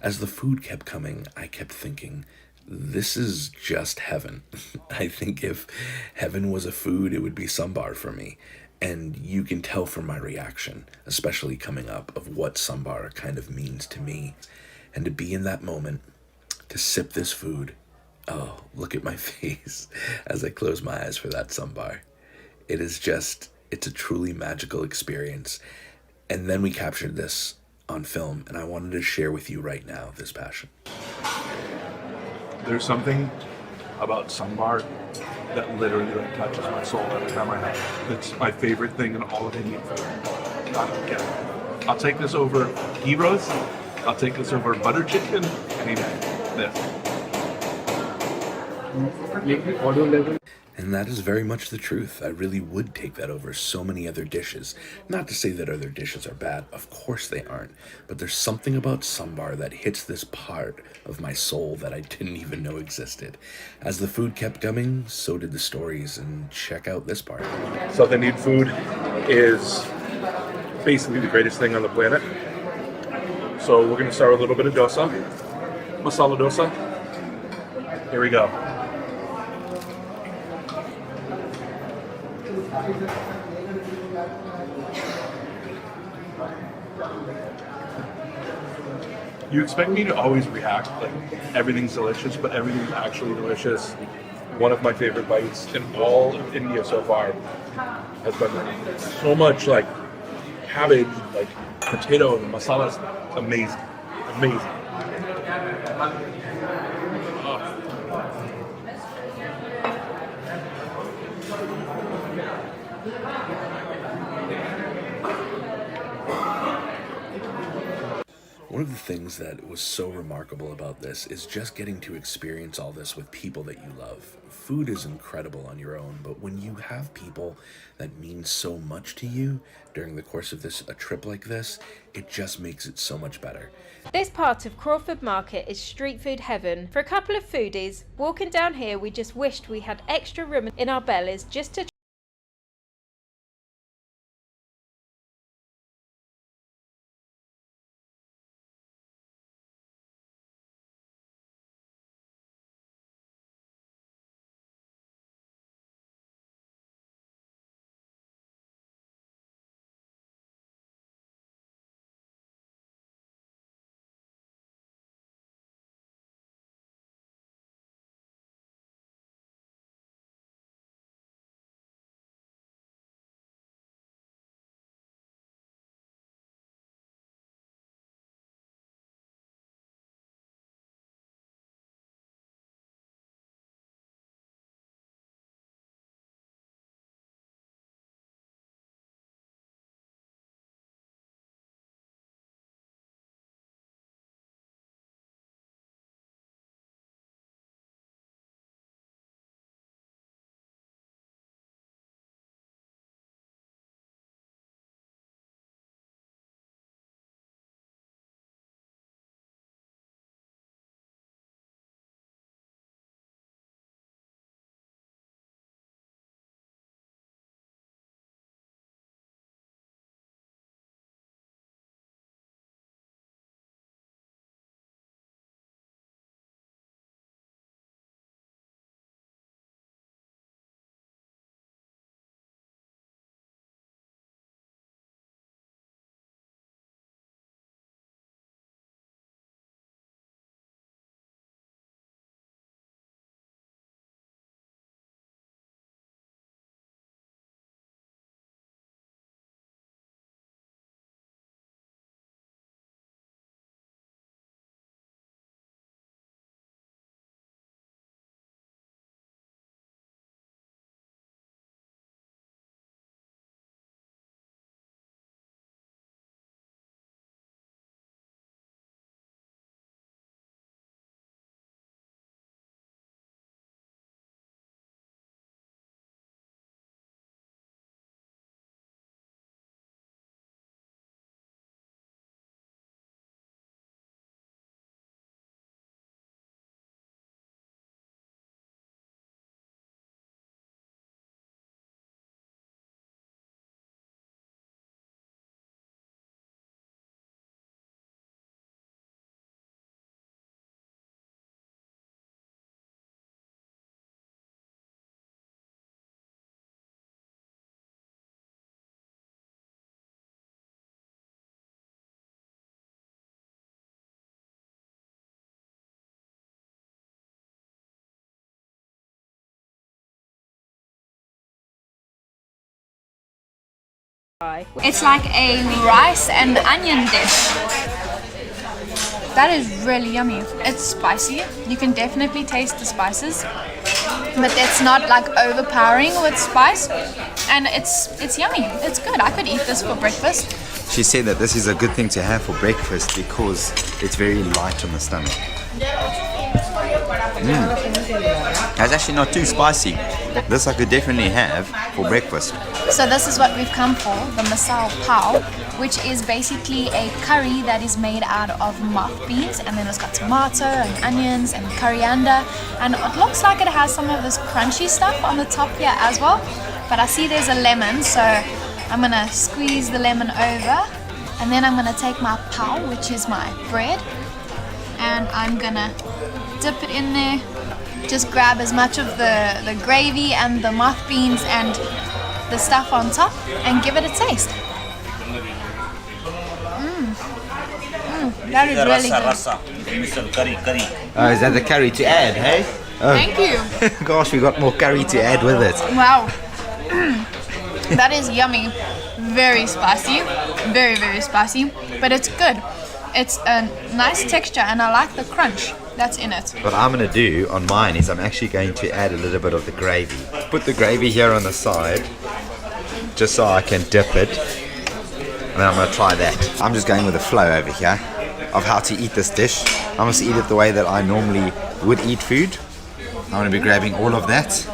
As the food kept coming, I kept thinking, this is just heaven. I think if heaven was a food, it would be sambar for me. And you can tell from my reaction, especially coming up, of what sambar kind of means to me. And to be in that moment, to sip this food, oh, look at my face as I close my eyes for that sambar. It is just, it's a truly magical experience. And then we captured this on film, and I wanted to share with you right now this passion. There's something about sambar that literally like touches my soul every time I have it. It's my favorite thing in all of Indian food. Gotta get it. I'll take this over ghee roast. I'll take this over butter chicken any day. This. And that is very much the truth. I really would take that over so many other dishes. Not to say that other dishes are bad, of course they aren't. But there's something about sambar that hits this part of my soul that I didn't even know existed. As the food kept coming, so did the stories, and check out this part. South Indian food is basically the greatest thing on the planet. So we're gonna start with a little bit of dosa, masala dosa. Here we go. You expect me to always react like everything's delicious, but everything's actually delicious. One of my favorite bites in all of India so far has been so much like cabbage, like potato, and masala is amazing, amazing. One of the things that was so remarkable about this is just getting to experience all this with people that you love. Food is incredible on your own, but when you have people that mean so much to you during the course of a trip like this, it just makes it so much better. This part of Crawford Market is street food heaven. For a couple of foodies, walking down here we just wished we had extra room in our bellies just to It's like a rice and onion dish. That is really yummy. It's spicy. You can definitely taste the spices, but it's not like overpowering with spice. And it's yummy. It's good. I could eat this for breakfast. She said that this is a good thing to have for breakfast because it's very light on the stomach. It's actually not too spicy. This I could definitely have for breakfast. So this is what we've come for, the masal pao, which is basically a curry that is made out of moth beans, and then it's got tomato and onions and coriander, and it looks like it has some of this crunchy stuff on the top here as well. But I see there's a lemon, so I'm gonna squeeze the lemon over, and then I'm gonna take my pao, which is my bread, and I'm gonna dip it in there. Just grab as much of the gravy and the moth beans and the stuff on top and give it a taste. That is really good. Oh, is that the curry to add, hey? Oh. Thank you. Gosh, we got more curry to add with it. Wow. That is yummy. Very spicy. Very, very spicy. But it's good. It's a nice texture and I like the crunch that's in it. What I'm going to do on mine is I'm actually going to add a little bit of the gravy. Put the gravy here on the side just so I can dip it. And then I'm going to try that. I'm just going with the flow over here of how to eat this dish. I'm going to eat it the way that I normally would eat food. I'm going to be grabbing all of that,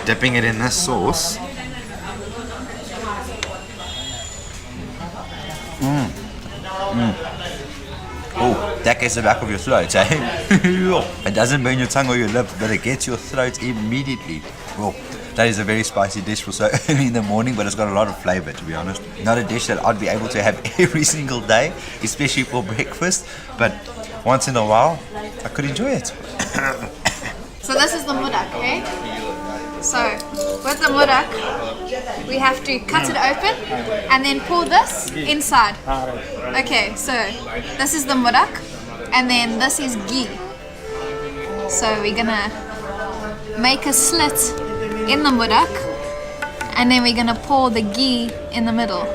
dipping it in this sauce. Oh, that gets the back of your throat, eh? It doesn't burn your tongue or your lip, but it gets your throat immediately. Well, that is a very spicy dish for so early in the morning, but it's got a lot of flavor, to be honest. Not a dish that I'd be able to have every single day, especially for breakfast, but once in a while, I could enjoy it. So this is the mudak, okay? So with the mudak, we have to cut it open and then pour this inside. Okay, so this is the mudak and then this is ghee. So we're gonna make a slit in the mudak and then we're gonna pour the ghee in the middle.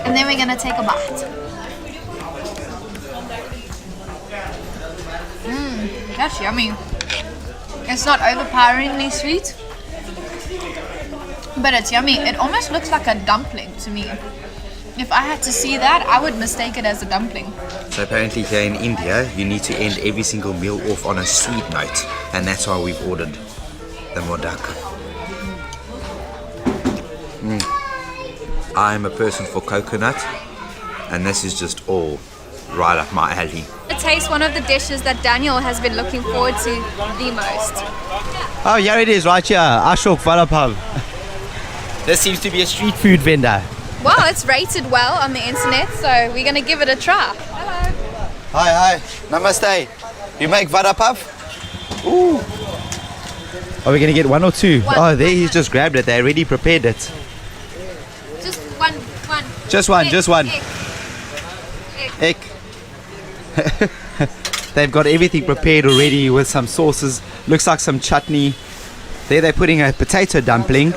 And then we're gonna take a bite. That's yummy. It's not overpoweringly sweet, but it's yummy. It almost looks like a dumpling to me. If I had to see that, I would mistake it as a dumpling. So apparently here in India, you need to end every single meal off on a sweet note, and that's why we've ordered the modak. I'm a person for coconut, and this is just all right up my alley. To taste one of the dishes that Daniel has been looking forward to the most. Oh, here it is, right here. Ashok Vada Pav. This seems to be a street food vendor. Well, it's rated well on the internet, so we're gonna give it a try. Hello. Hi. Namaste. You make Vada Pav? Ooh. Are we going to get one or two? One. Oh, there he's just grabbed it. They already prepared it. Just one. Just one, just one. Egg. Egg. They've got everything prepared already with some sauces. Looks like some chutney. There they're putting a potato dumpling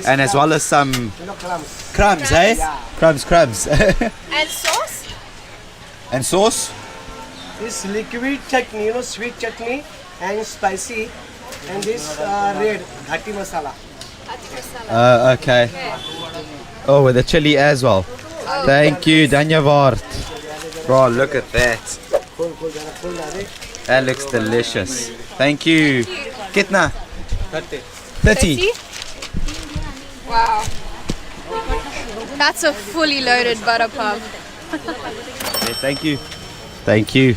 and as well as some crumbs, eh? Crumbs. And sauce? And sauce? This liquid chutney, sweet chutney and spicy, and this red ghati masala. Okay. Oh, with the chili as well. Thank you, Dhanyavad. Bro, look at that. That looks delicious. Thank you. Kitna? 30. Wow. That's a fully loaded butter puff. Thank you. Thank you.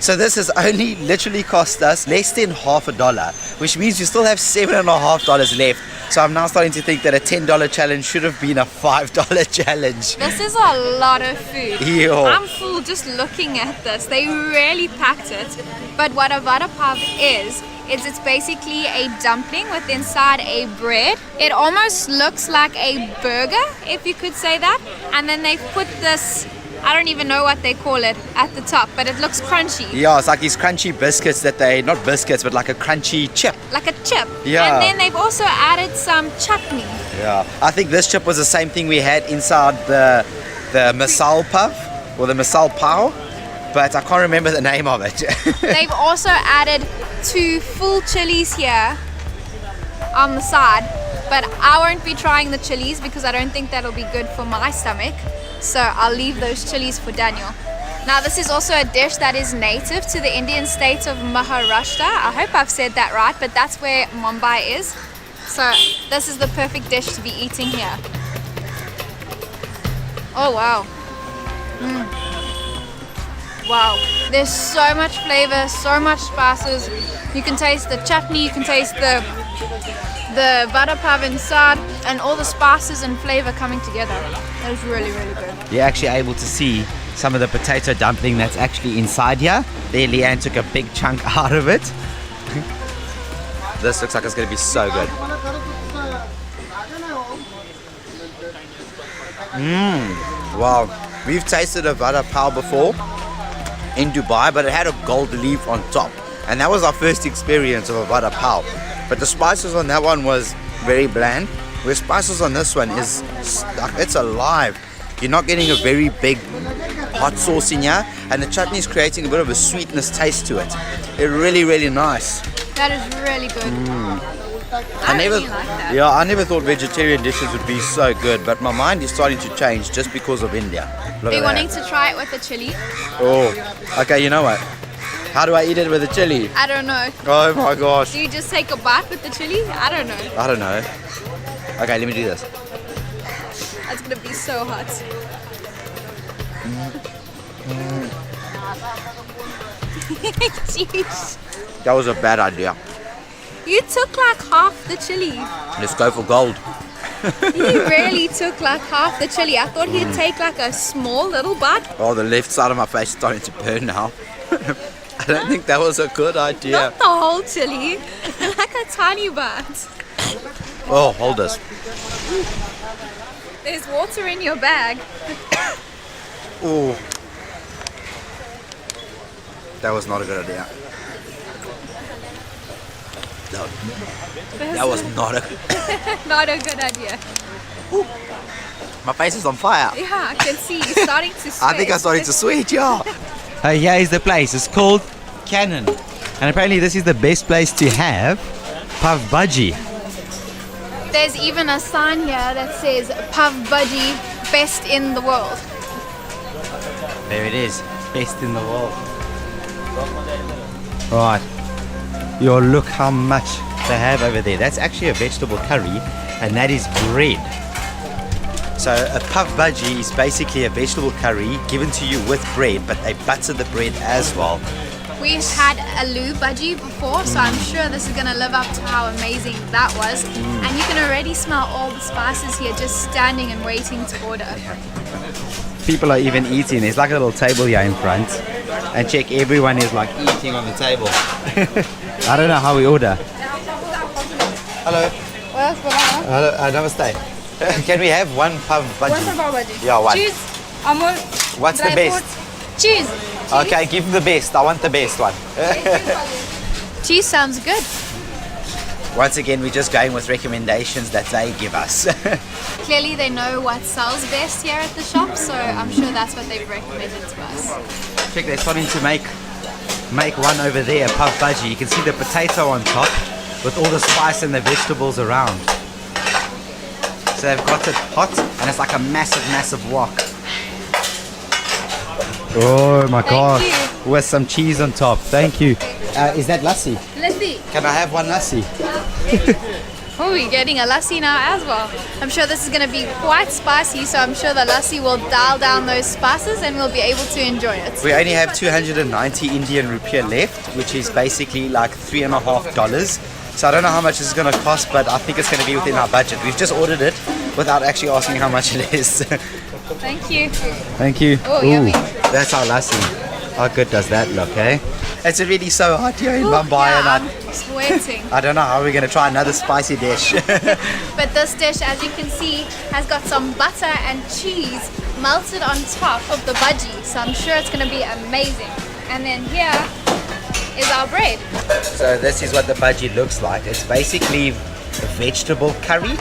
So this has only literally cost us less than $1, which means we still have $7.50 left. So I'm now starting to think that a $10 challenge should have been a $5 challenge. This is a lot of food. Yo. I'm full just looking at this. They really packed it. But what a vada pav is it's basically a dumpling with inside a bread. It almost looks like a burger, if you could say that. And then they've put this I don't even know what they call it at the top, but it looks crunchy. Yeah, it's like these crunchy biscuits that not biscuits, but like a crunchy chip. Like a chip. Yeah. And then they've also added some chutney. Yeah. I think this chip was the same thing we had inside the masal puff or the masal pao, but I can't remember the name of it. They've also added 2 full chilies here on the side, but I won't be trying the chilies because I don't think that'll be good for my stomach. So I'll leave those chilies for Daniel. Now this is also a dish that is native to the Indian state of Maharashtra. I hope I've said that right, but that's where Mumbai is. So this is the perfect dish to be eating here. Oh wow. Wow, there's so much flavor, so much spices. You can taste the chutney, you can taste the vada pav inside, and all the spices and flavor coming together. That is really, really good. You're actually able to see some of the potato dumpling that's actually inside here. There, Leanne took a big chunk out of it. This looks like it's going to be so good. Wow, we've tasted a vada pav before in Dubai, but it had a gold leaf on top, and that was our first experience of a vada pav. But the spices on that one was very bland, where spices on this one is like it's alive. You're not getting a very big hot sauce in here, and the chutney is creating a bit of a sweetness taste to it. It's really, really nice. That is really good. I really like that. Yeah, I never thought vegetarian dishes would be so good, but my mind is starting to change just because of India. Look Are you at wanting that. to try it with the chili? Oh, okay. You know what? How do I eat it with the chili? I don't know. Oh my gosh. Do you just take a bite with the chili? I don't know. I don't know. Okay, let me do this. That's gonna be so hot. Jeez. That was a bad idea. You took like half the chili. Let's go for gold. You really took like half the chili. I thought he'd take like a small little bite. Oh, the left side of my face is starting to burn now. I don't think that was a good idea. Not the whole chili. Like a tiny bite. Oh, hold this. There's water in your bag. Oh. That was not a good idea. No, that was not a... Not a good idea. My face is on fire. Yeah, I can see you starting to sweat. I think I started to sweat, yeah. Here is the place. It's called Cannon. And apparently this is the best place to have pav bhaji. There's even a sign here that says Pav Bhaji, best in the world. There it is. Best in the world. Right. Yo, look how much they have over there. That's actually a vegetable curry, and that is bread. So a pav bhaji is basically a vegetable curry given to you with bread, but they butter the bread as well. We've had aloo bhaji before, so I'm sure this is going to live up to how amazing that was. And you can already smell all the spices here just standing and waiting to order. People are even eating. There's like a little table here in front. And check, everyone is like eating on the table. I don't know how we order. Hello. Hello, namaste. Can we have one pav bhaji? One pav bhaji. Yeah, one. Cheese, amul, What's the dry best? fruits. Cheese. Okay, give the best. I want the best one. Cheese sounds good. Once again, we're just going with recommendations that they give us. Clearly they know what sells best here at the shop, so I'm sure that's what they've recommended to us. Check, they're starting to make one over there, pav bhaji. You can see the potato on top with all the spice and the vegetables around. So they've got it hot, and it's like a massive, massive wok. Oh my gosh, you. with some cheese on top. Thank you. Is that lassi? Lassi. Can I have one lassi? Oh, you're getting a lassi now as well. I'm sure this is going to be quite spicy, so I'm sure the lassi will dial down those spices and we'll be able to enjoy it. We only have 290 Indian rupiah left, which is basically like $3.50. So I don't know how much this is going to cost, but I think it's going to be within our budget. We've just ordered it without actually asking how much it is. Thank you. Thank you. Oh, yummy. That's our lassi. How good does that look, eh? It's really so hot here in Mumbai, Yeah, and I'm sweating. I don't know how we're going to try another spicy dish. But this dish, as you can see, has got some butter and cheese melted on top of the bhaji, so I'm sure it's going to be amazing. And then here is our bread. So this is what the bhaji looks like. It's basically a vegetable curry,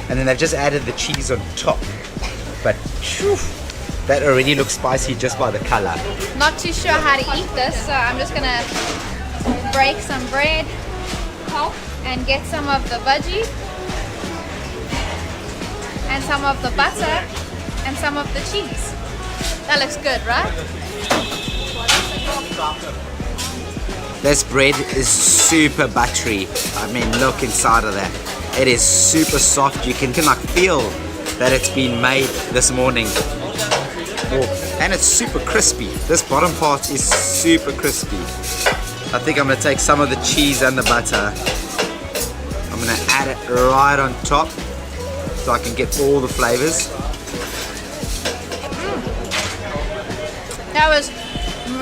and then they've just added the cheese on top. But phew, that already looks spicy just by the color. Not too sure how to eat this, so I'm just going to break some bread and get some of the bhaji and some of the butter and some of the cheese. That looks good, right? This bread is super buttery. I mean, look inside of that. It is super soft. You can like feel that it's been made this morning. Oh, and it's super crispy. This bottom part is super crispy. I think I'm gonna take some of the cheese and the butter. I'm gonna add it right on top so I can get all the flavors. That was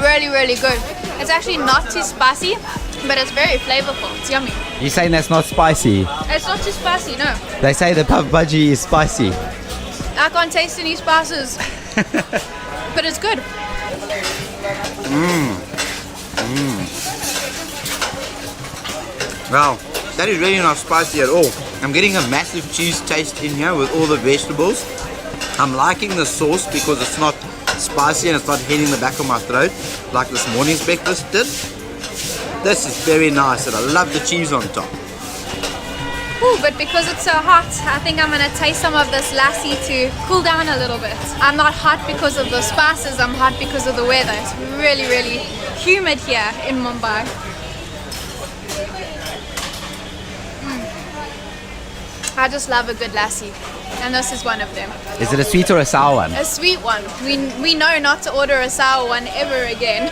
really, really good. It's actually not too spicy, but it's very flavorful. It's yummy. You saying that's not spicy? It's not too spicy, no. They say the pav bhaji is spicy. I can't taste any spices, but it's good. Wow, that is really not spicy at all. I'm getting a massive cheese taste in here with all the vegetables. I'm liking the sauce because it's not spicy and it's not hitting the back of my throat like this morning's breakfast did. This is very nice and I love the cheese on top. Ooh, but because it's so hot, I think I'm gonna taste some of this lassi to cool down a little bit. I'm not hot because of the spices, I'm hot because of the weather. It's really, really humid here in Mumbai. I just love a good lassi, and this is one of them. Is it a sweet or a sour one? A sweet one. We know not to order a sour one ever again.